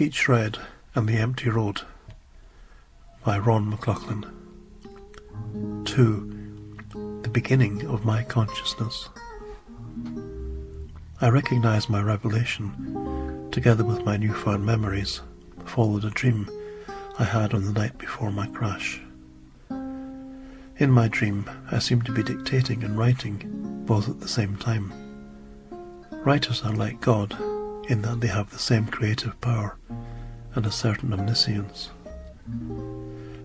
Peach Red and the Empty Road by McLachlan. 2. The beginning of my consciousness. I recognized my revelation, together with my newfound memories, followed a dream I had on the night before my crash. In my dream, I seemed to be dictating and writing, both at the same time. Writers are like God, in that they have the same creative power and a certain omniscience.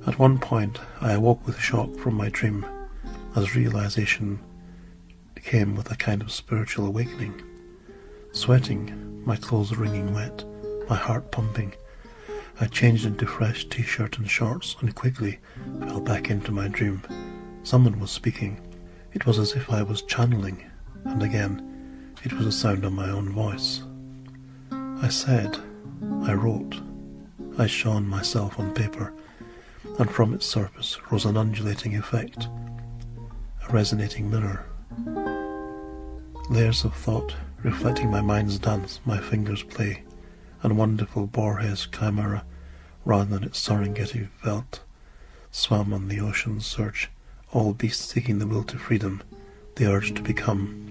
At one point, I awoke with shock from my dream, as realization came with a kind of spiritual awakening. Sweating, my clothes wringing wet, my heart pumping, I changed into fresh t-shirt and shorts and quickly fell back into my dream. Someone was speaking. It was as if I was channeling, and again, it was a sound of my own voice. I said, I wrote, I shone myself on paper, and from its surface rose an undulating effect, a resonating mirror. Layers of thought reflecting my mind's dance, my fingers' play, and wonderful Borges chimera, rather than its Serengeti veldt, swam on the ocean's surge, all beasts seeking the will to freedom, the urge to become.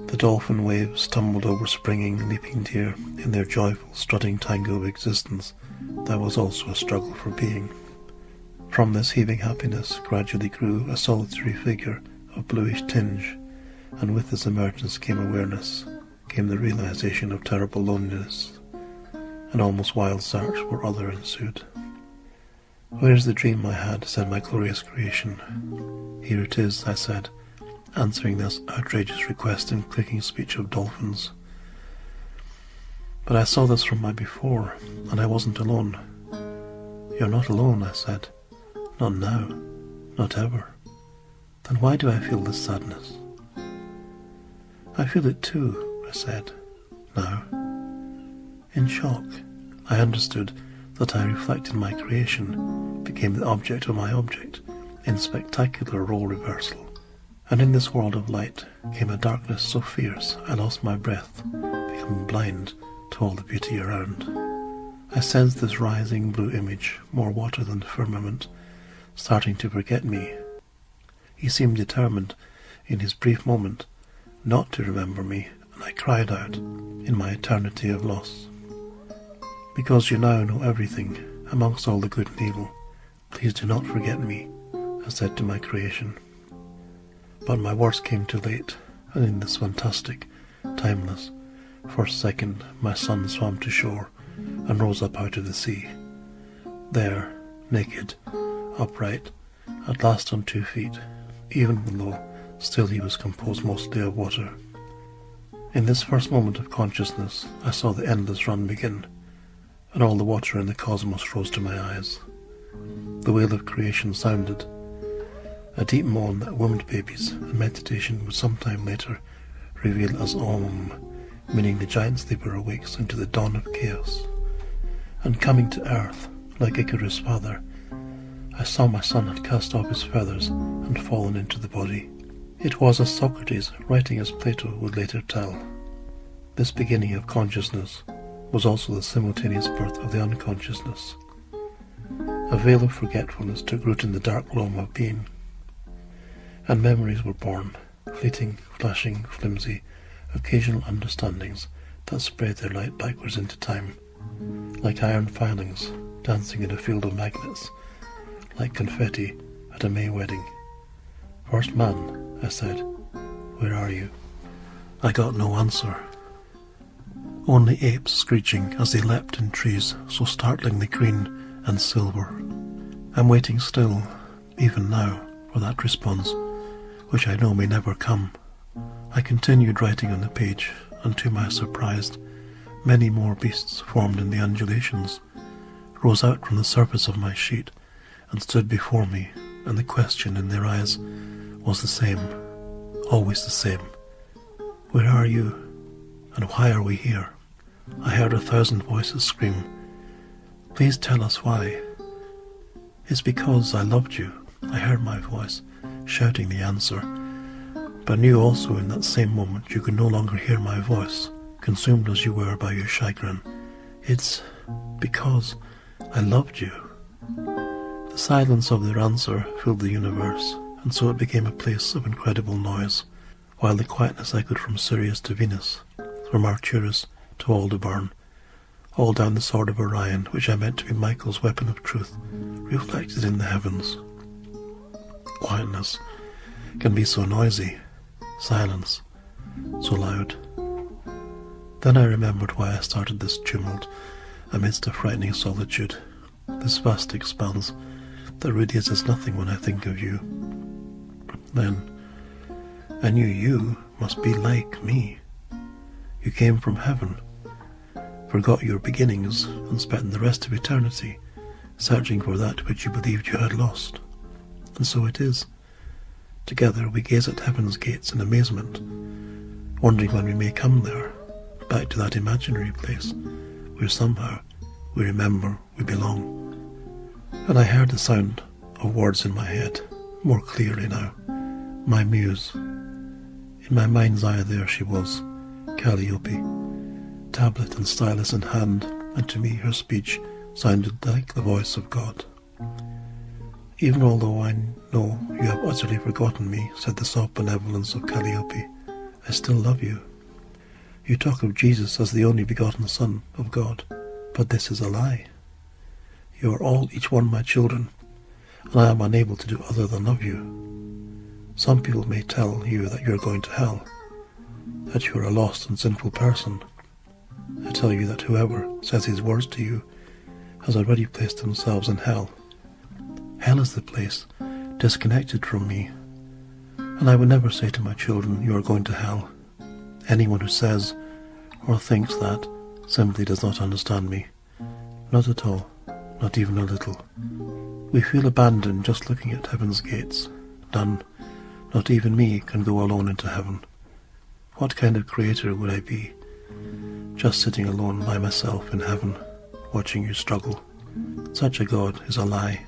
The dolphin waves tumbled over springing, leaping deer in their joyful, strutting tango of existence that was also a struggle for being. From this heaving happiness gradually grew a solitary figure of bluish tinge, and with this emergence came awareness, came the realization of terrible loneliness. An almost wild search for other ensued. "Where's the dream I had?" said my glorious creation. "Here it is," I said, answering this outrageous request in clicking speech of dolphins. "But I saw this from my before, and I wasn't alone." "You're not alone," I said. "Not now, not ever." "Then why do I feel this sadness?" "I feel it too," I said, now. In shock, I understood that I reflected my creation, became the object of my object, in spectacular role reversal. And in this world of light came a darkness so fierce I lost my breath, becoming blind to all the beauty around. I sensed this rising blue image, more water than firmament, starting to forget me. He seemed determined, in his brief moment, not to remember me, and I cried out, in my eternity of loss, "Because you now know everything, amongst all the good and evil, please do not forget me," I said to my creation. But my words came too late, and in this fantastic, timeless, first second my son swam to shore and rose up out of the sea. There, naked, upright, at last on 2 feet, even though still he was composed mostly of water. In this first moment of consciousness, I saw the endless run begin, and all the water in the cosmos rose to my eyes. The wail of creation sounded, a deep moan that womb babies and meditation would sometime later reveal as Om, meaning the giant sleeper awakes into the dawn of chaos. And coming to earth, like Icarus' father, I saw my son had cast off his feathers and fallen into the body. It was as Socrates, writing as Plato, would later tell. This beginning of consciousness was also the simultaneous birth of the unconsciousness. A veil of forgetfulness took root in the dark loam of being, and memories were born, fleeting, flashing, flimsy, occasional understandings that spread their light backwards into time, like iron filings dancing in a field of magnets, like confetti at a May wedding. "First man," I said, "where are you?" I got no answer. Only apes screeching as they leapt in trees so startlingly green and silver. I'm waiting still, even now, for that response, which I know may never come. I continued writing on the page, and to my surprise, many more beasts formed in the undulations, rose out from the surface of my sheet, and stood before me, and the question in their eyes was the same, always the same. "Where are you? And why are we here?" I heard 1,000 voices scream, "Please tell us why." "It's because I loved you," I heard my voice, shouting the answer, but knew also in that same moment you could no longer hear my voice, consumed as you were by your chagrin. "It's Because I loved you. The silence of their answer filled the universe, and so it became a place of incredible noise, while the quietness echoed from Sirius to Venus, from Arcturus to Aldebaran, all down the sword of Orion, which I meant to be Michael's weapon of truth, reflected in the heavens. Quietness can be so noisy, silence so loud. Then I remembered why I started this tumult amidst a frightening solitude, this vast expanse that radiates as nothing when I think of you. Then I knew you must be like me. You came from heaven, forgot your beginnings, and spent the rest of eternity searching for that which you believed you had lost. And so it is. Together we gaze at heaven's gates in amazement, wondering when we may come there, back to that imaginary place where somehow we remember we belong. And I heard the sound of words in my head, more clearly now. My muse. In my mind's eye there she was, Calliope, tablet and stylus in hand, and to me her speech sounded like the voice of God. Even although I know you have utterly forgotten me, said the soft benevolence of Calliope, I still love you. You talk of Jesus as the only begotten Son of God, but this is a lie. You are all, each one, my children, and I am unable to do other than love you. Some people may tell you that you are going to hell, that you are a lost and sinful person. I tell you that whoever says these words to you has already placed themselves in hell. Hell is the place disconnected from me, and I would never say to my children, you are going to hell. Anyone who says or thinks that simply does not understand me. Not at all, not even a little. We feel abandoned just looking at heaven's gates. None, not even me, can go alone into heaven. What kind of creator would I be, just sitting alone by myself in heaven, watching you struggle? Such a God is a lie.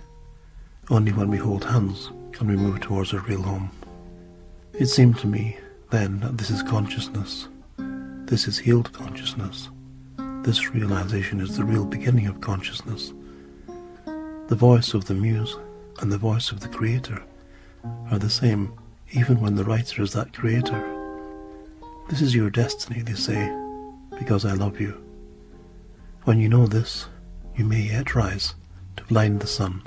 Only when we hold hands can we move towards a real home. It seemed to me then that this is consciousness. This is healed consciousness. This realization is the real beginning of consciousness. The voice of the muse and the voice of the creator are the same, even when the writer is that creator. This is your destiny, they say, because I love you. When you know this, you may yet rise to blind the sun